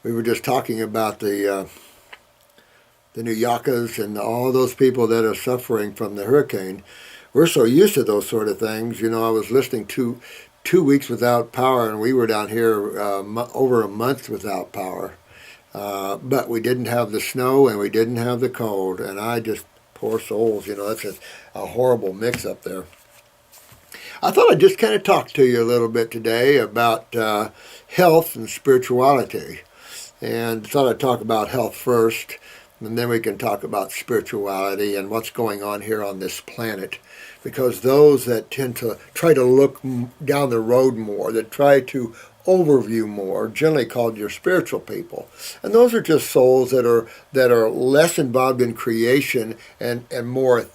We were just talking about the New Yakas and all those people that are suffering from the hurricane. We're so used to those sort of things. I was listening to 2 weeks without power, and we were down here over a month without power. But we didn't have the snow and we didn't have the cold, and poor souls, that's a horrible mix up there. I thought I'd just kind of talk to you a little bit today about health and spirituality. And thought I'd talk about health first, and then we can talk about spirituality and what's going on here on this planet. Because those that tend to try to look down the road more, that try to overview more, generally called your spiritual people. And those are just souls that are less involved in creation and more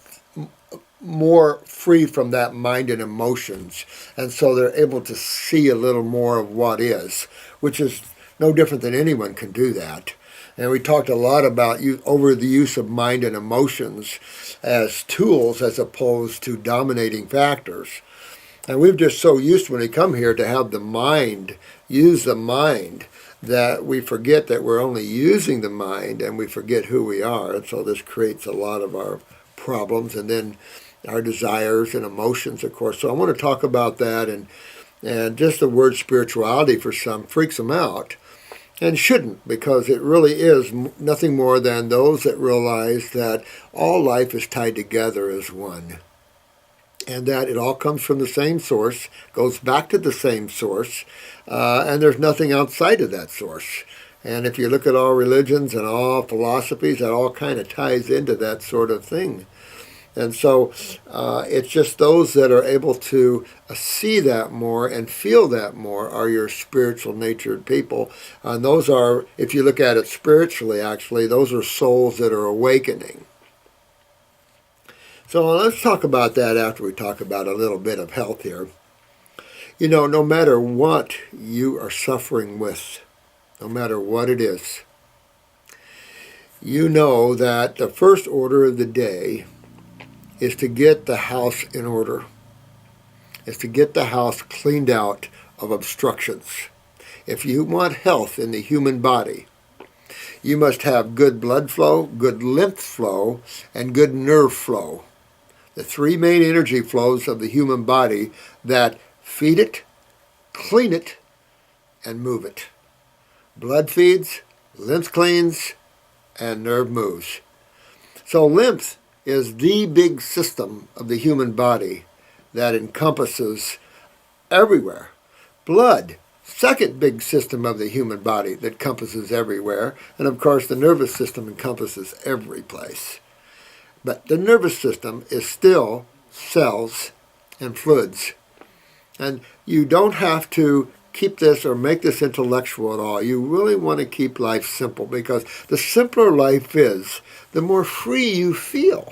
free from that mind and emotions. And so they're able to see a little more of what is, which is no different than anyone can do that. And we talked a lot about over the use of mind and emotions as tools as opposed to dominating factors. And we've just so used when we come here to have the mind, use the mind, that we forget that we're only using the mind and we forget who we are. And so this creates a lot of our problems and then our desires and emotions, of course. So I want to talk about that, and just the word spirituality for some freaks them out. And shouldn't, because it really is nothing more than those that realize that all life is tied together as one. And that it all comes from the same source, goes back to the same source, and there's nothing outside of that source. And if you look at all religions and all philosophies, that all kind of ties into that sort of thing. And so it's just those that are able to see that more and feel that more are your spiritual natured people. And those are, if you look at it spiritually, actually, those are souls that are awakening. So let's talk about that after we talk about a little bit of health here. No matter what you are suffering with, no matter what it is, that the first order of the day is to get the house in order, is to get the house cleaned out of obstructions. If you want health in the human body, you must have good blood flow, good lymph flow, and good nerve flow. The three main energy flows of the human body that feed it, clean it, and move it. Blood feeds, lymph cleans, and nerve moves. So lymph is the big system of the human body that encompasses everywhere. Blood, second big system of the human body that encompasses everywhere. And of course, the nervous system encompasses every place. But the nervous system is still cells and fluids. And you don't have to keep this or make this intellectual at all. You really want to keep life simple, because the simpler life is, the more free you feel.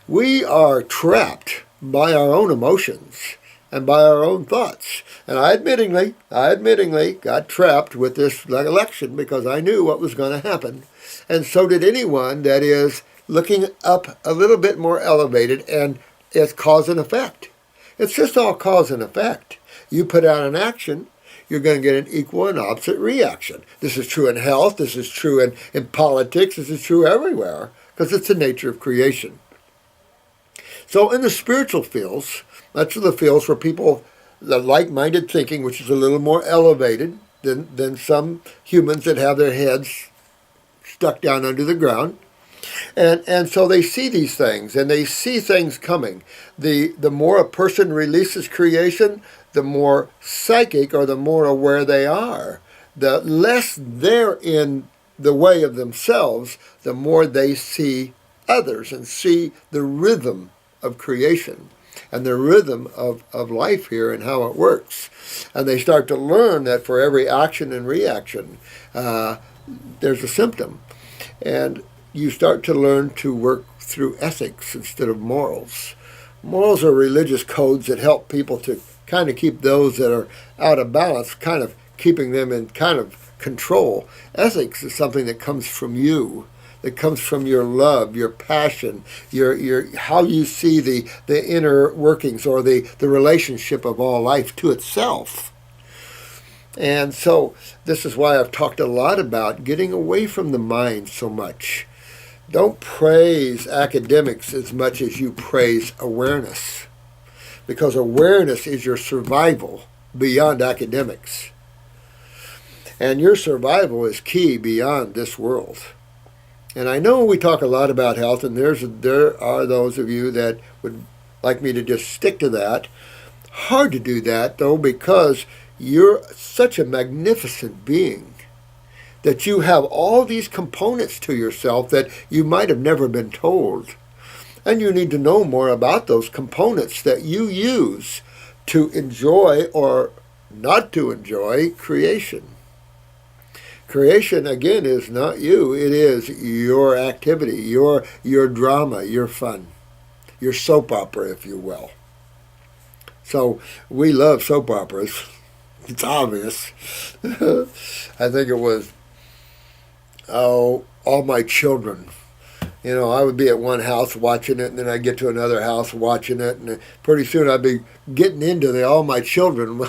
We are trapped by our own emotions and by our own thoughts. And I admittingly got trapped with this election because I knew what was going to happen. And so did anyone that is looking up a little bit more elevated, and it's cause and effect. It's just all cause and effect. You put out an action, you're going to get an equal and opposite reaction. This is true in health, this is true in politics, this is true everywhere, because it's the nature of creation. So in the spiritual fields, that's the fields where people, the like-minded thinking, which is a little more elevated than some humans that have their heads stuck down under the ground. And so they see these things, and they see things coming. The more a person releases creation, the more psychic or the more aware they are. The less they're in the way of themselves, the more they see others and see the rhythm of creation and the rhythm of life here and how it works. And they start to learn that for every action and reaction, there's a symptom. And you start to learn to work through ethics instead of morals. Morals are religious codes that help people to kind of keep those that are out of balance, kind of keeping them in kind of control. Ethics is something that comes from you, that comes from your love, your passion, your how you see the inner workings or the relationship of all life to itself. And so this is why I've talked a lot about getting away from the mind so much. Don't praise academics as much as you praise awareness, because awareness is your survival beyond academics. And your survival is key beyond this world. And I know we talk a lot about health, and there are those of you that would like me to just stick to that. Hard to do that, though, because you're such a magnificent being that you have all these components to yourself that you might have never been told. And you need to know more about those components that you use to enjoy or not to enjoy creation. Creation, again, is not you. It is your activity, your drama, your fun, your soap opera, if you will. So we love soap operas. It's obvious. I think it was, All My Children. You know, I would be at one house watching it, and then I'd get to another house watching it, and pretty soon I'd be getting into the All My Children.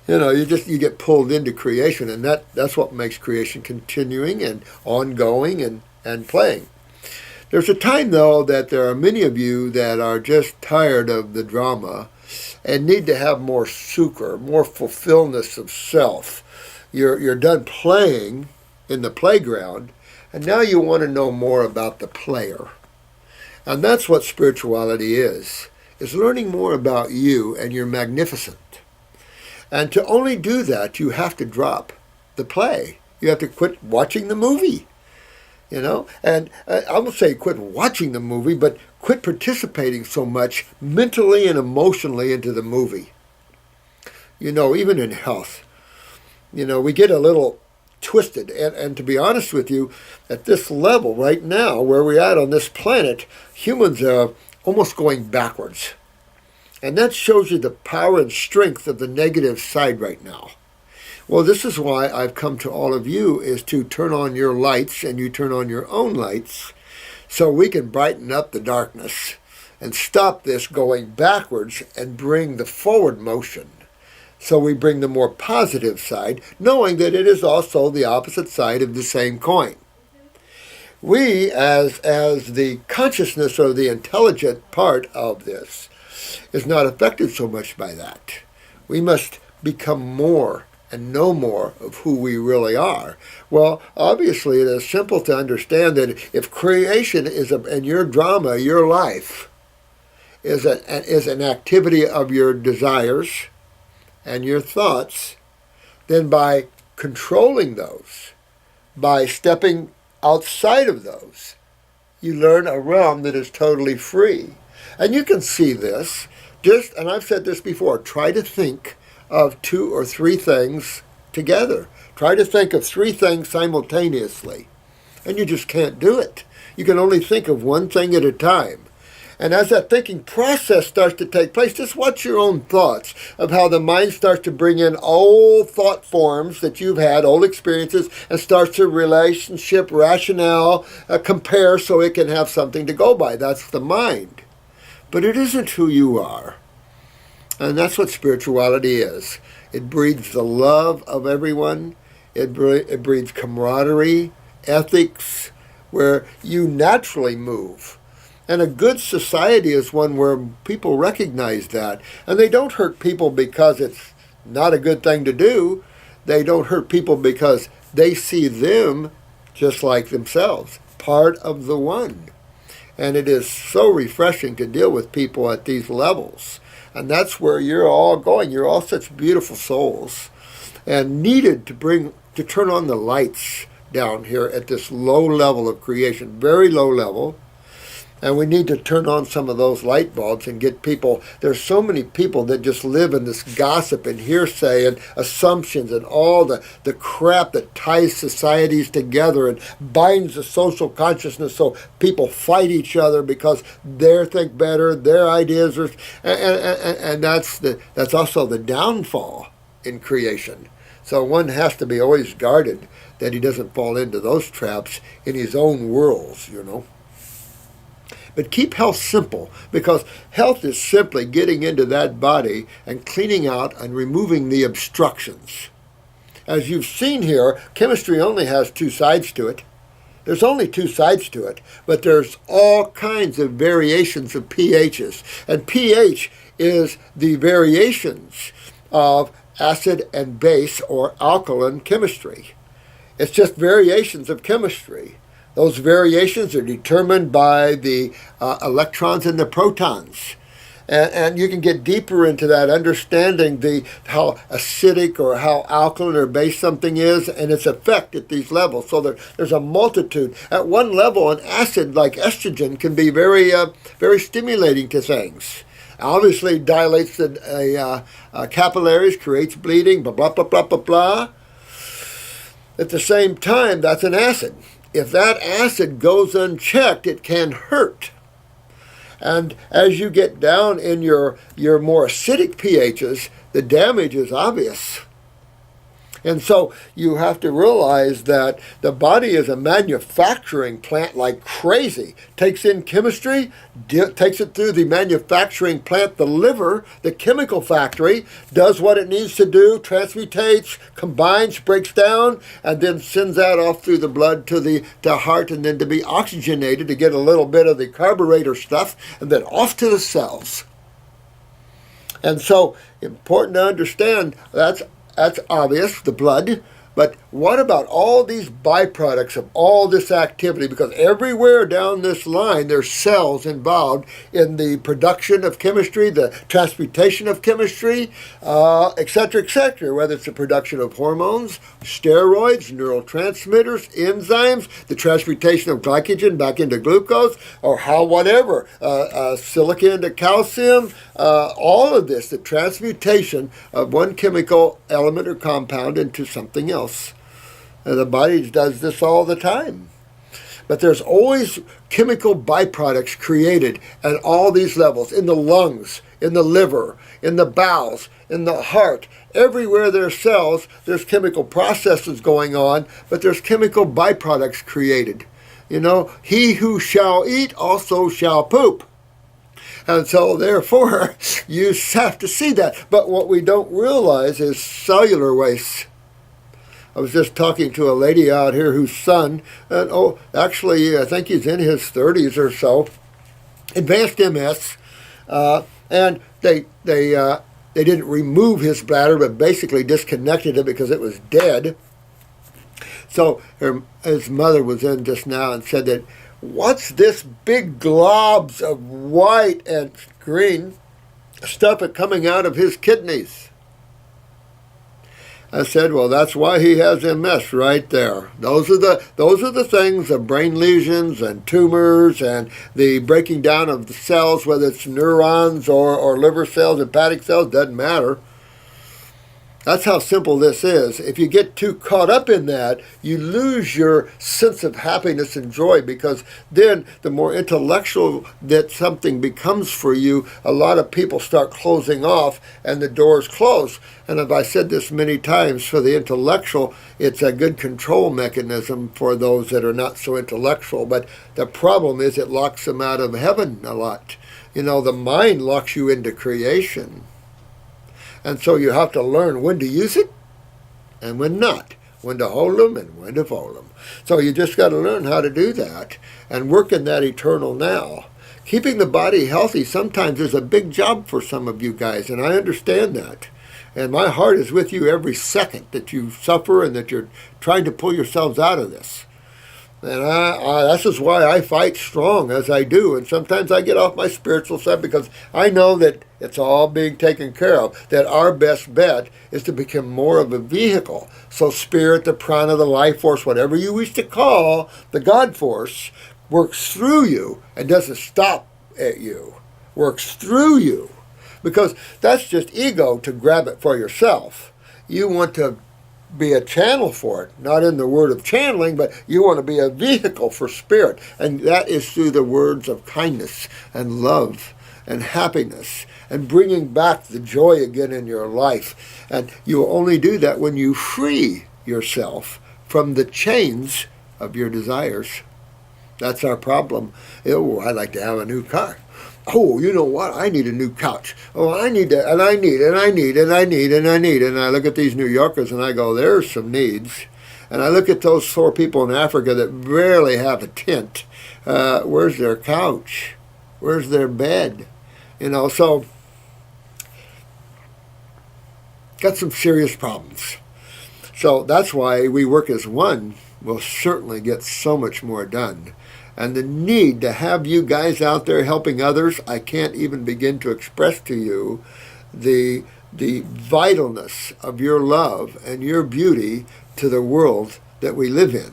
You know, you get pulled into creation, and that's what makes creation continuing and ongoing and playing. There's a time, though, that there are many of you that are just tired of the drama and need to have more sucre, more fulfillment of self. You're done playing in the playground, and now you want to know more about the player. And that's what spirituality is learning more about you and your magnificent. And to only do that, you have to drop the play. You have to quit watching the movie, you know. And I won't say quit watching the movie, but quit participating so much mentally and emotionally into the movie. You know, even in health, you know, we get a little twisted. And to be honest with you, at this level right now, where we're at on this planet, humans are almost going backwards. And that shows you the power and strength of the negative side right now. Well, this is why I've come to all of you, is to turn on your lights, and you turn on your own lights, so we can brighten up the darkness and stop this going backwards and bring the forward motion. So we bring the more positive side, knowing that it is also the opposite side of the same coin. We, as the consciousness or the intelligent part of this, is not affected so much by that. We must become more and know more of who we really are. Well, obviously it is simple to understand that if creation is and your drama, your life, is an activity of your desires and your thoughts, then by controlling those, by stepping outside of those, you learn a realm that is totally free. And you can see this, and I've said this before, try to think of 2 or 3 things together. Try to think of 3 things simultaneously. And you just can't do it. You can only think of one thing at a time. And as that thinking process starts to take place, just watch your own thoughts of how the mind starts to bring in old thought forms that you've had, old experiences, and starts to relationship, rationale, compare so it can have something to go by. That's the mind. But it isn't who you are. And that's what spirituality is. It breeds the love of everyone. It breeds camaraderie, ethics, where you naturally move. And a good society is one where people recognize that. And they don't hurt people because it's not a good thing to do. They don't hurt people because they see them just like themselves, part of the one. And it is so refreshing to deal with people at these levels. And that's where you're all going. You're all such beautiful souls and needed to turn on the lights down here at this low level of creation, very low level. And we need to turn on some of those light bulbs and get people. There's so many people that just live in this gossip and hearsay and assumptions and all the crap that ties societies together and binds the social consciousness so people fight each other because they think better, their ideas are, and that's also the downfall in creation. So one has to be always guarded that he doesn't fall into those traps in his own worlds, you know. But keep health simple, because health is simply getting into that body and cleaning out and removing the obstructions. As you've seen here, chemistry only has two sides to it. There's only two sides to it, but there's all kinds of variations of pHs. And pH is the variations of acid and base or alkaline chemistry. It's just variations of chemistry. Those variations are determined by the electrons and the protons. And you can get deeper into that, understanding how acidic or how alkaline or base something is and its effect at these levels. So there's a multitude. At one level, an acid like estrogen can be very, very stimulating to things. Obviously dilates the capillaries, creates bleeding, blah, blah, blah, blah, blah, blah. At the same time, that's an acid. If that acid goes unchecked, it can hurt. And as you get down in your more acidic pHs, the damage is obvious. And so you have to realize that the body is a manufacturing plant like crazy. Takes in chemistry, takes it through the manufacturing plant, the liver, the chemical factory, does what it needs to do, transmutates, combines, breaks down, and then sends that off through the blood to the heart, and then to be oxygenated to get a little bit of the carburetor stuff, and then off to the cells. And so important to understand that's obvious, the blood, but what about all these byproducts of all this activity? Because everywhere down this line, there's cells involved in the production of chemistry, the transmutation of chemistry, etc., whether it's the production of hormones, steroids, neurotransmitters, enzymes, the transmutation of glycogen back into glucose, or whatever, silica into calcium, all of this, the transmutation of one chemical element or compound into something else. The body does this all the time. But there's always chemical byproducts created at all these levels, in the lungs, in the liver, in the bowels, in the heart. Everywhere there's cells, there's chemical processes going on, but there's chemical byproducts created. You know, he who shall eat also shall poop. And so, therefore, you have to see that. But what we don't realize is cellular waste. I was just talking to a lady out here whose son, and actually, I think he's in his 30s or so, advanced MS, and they didn't remove his bladder, but basically disconnected it because it was dead. So his mother was in just now and said that, what's this big globs of white and green stuff coming out of his kidneys? I said, well, that's why he has MS right there. Those are the things of brain lesions and tumors and the breaking down of the cells, whether it's neurons or liver cells, hepatic cells, doesn't matter. That's how simple this is. If you get too caught up in that, you lose your sense of happiness and joy, because then the more intellectual that something becomes for you, a lot of people start closing off and the doors close. And as I said this many times, for the intellectual, it's a good control mechanism for those that are not so intellectual. But the problem is it locks them out of heaven a lot. You know, the mind locks you into creation. And so you have to learn when to use it and when not, when to hold them and when to fold them. So you just got to learn how to do that and work in that eternal now. Keeping the body healthy sometimes is a big job for some of you guys, and I understand that. And my heart is with you every second that you suffer and that you're trying to pull yourselves out of this. And this is why I fight strong as I do. And sometimes I get off my spiritual side because I know that it's all being taken care of, that our best bet is to become more of a vehicle. So spirit, the prana, the life force, whatever you wish to call the God force, works through you and doesn't stop at you, works through you. Because that's just ego to grab it for yourself. You want to be a channel for it, not in the word of channeling, but you want to be a vehicle for spirit. And that is through the words of kindness and love and happiness and bringing back the joy again in your life. And you will only do that when you free yourself from the chains of your desires. That's our problem. Oh, I'd like to have a new car. Oh, you know what? I need a new couch. Oh, I need that, and I need, and I need, and I need, and I need. And I look at these New Yorkers and I go, there's some needs. And I look at those poor people in Africa that barely have a tent. Where's their couch? Where's their bed? You know, so got some serious problems. So that's why we work as one will certainly get so much more done. And the need to have you guys out there helping others, I can't even begin to express to you the vitalness of your love and your beauty to the world that we live in.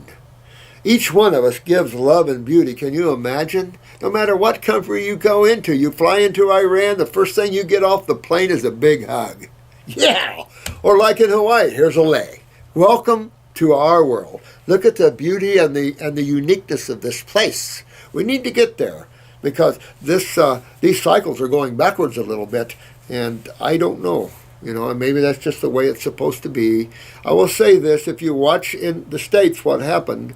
Each one of us gives love and beauty. Can you imagine? No matter what country you go into, you fly into Iran, the first thing you get off the plane is a big hug. Yeah! Or like in Hawaii, here's a lei. Welcome to our world. Look at the beauty and the uniqueness of this place. We need to get there because these cycles are going backwards a little bit, and I don't know. You know, and maybe that's just the way it's supposed to be. I will say this, if you watch in the States what happened,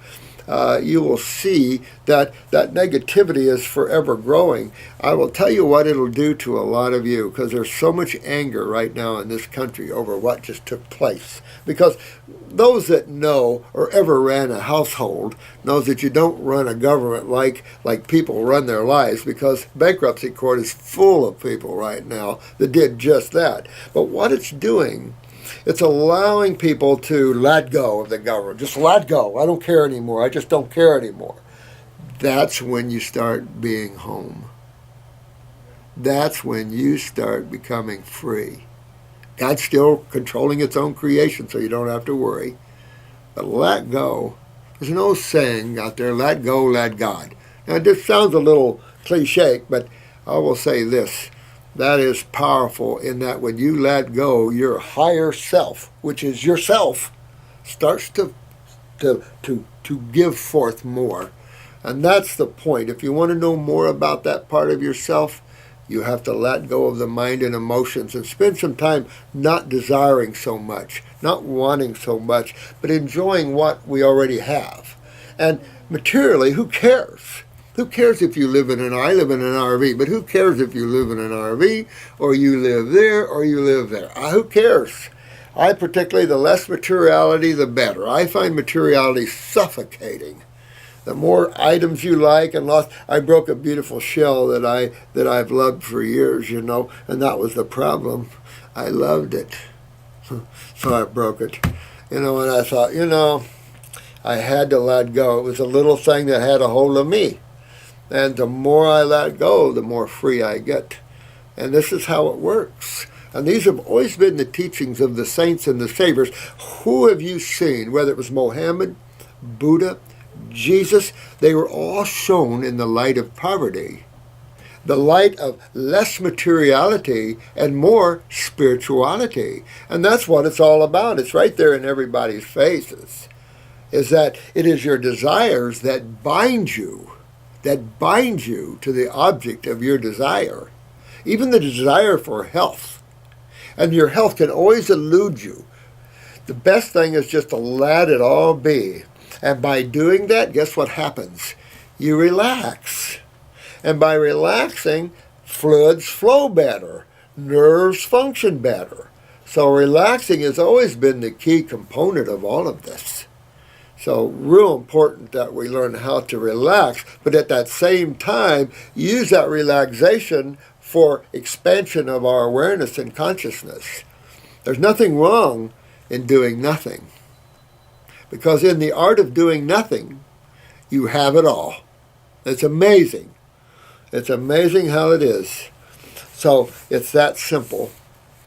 you will see that negativity is forever growing. I will tell you what it'll do to a lot of you, because there's so much anger right now in this country over what just took place. Because those that know or ever ran a household knows that you don't run a government like people run their lives, because bankruptcy court is full of people right now that did just that. But what it's doing, it's allowing people to let go of the government. Just let go. I don't care anymore. I just don't care anymore. That's when you start being home. That's when you start becoming free. God's still controlling its own creation, so you don't have to worry. But let go. There's an old saying out there, let go, let God. Now, this sounds a little cliche, but I will say this. That is powerful in that when you let go, your higher self, which is yourself, starts to give forth more. And that's the point. If you want to know more about that part of yourself, you have to let go of the mind and emotions and spend some time not desiring so much, not wanting so much, but enjoying what we already have. And materially, who cares? Who cares if you live in I live in an RV, but who cares if you live in an RV or you live there or you live there? Who cares? I particularly, the less materiality, the better. I find materiality suffocating. The more items you like and lost. I broke a beautiful shell that I've loved for years, you know, and that was the problem. I loved it, so I broke it, you know. And I thought, you know, I had to let go. It was a little thing that had a hold of me. And the more I let go, the more free I get. And this is how it works. And these have always been the teachings of the saints and the saviors. Who have you seen, whether it was Mohammed, Buddha, Jesus? They were all shown in the light of poverty, the light of less materiality and more spirituality. And that's what it's all about. It's right there in everybody's faces, is that it is your desires that bind you to the object of your desire, even the desire for health. And your health can always elude you. The best thing is just to let it all be. And by doing that, guess what happens? You relax. And by relaxing, fluids flow better, nerves function better. So relaxing has always been the key component of all of this. So real important that we learn how to relax, but at that same time, use that relaxation for expansion of our awareness and consciousness. There's nothing wrong in doing nothing, because in the art of doing nothing, you have it all. It's amazing. It's amazing how it is. So it's that simple.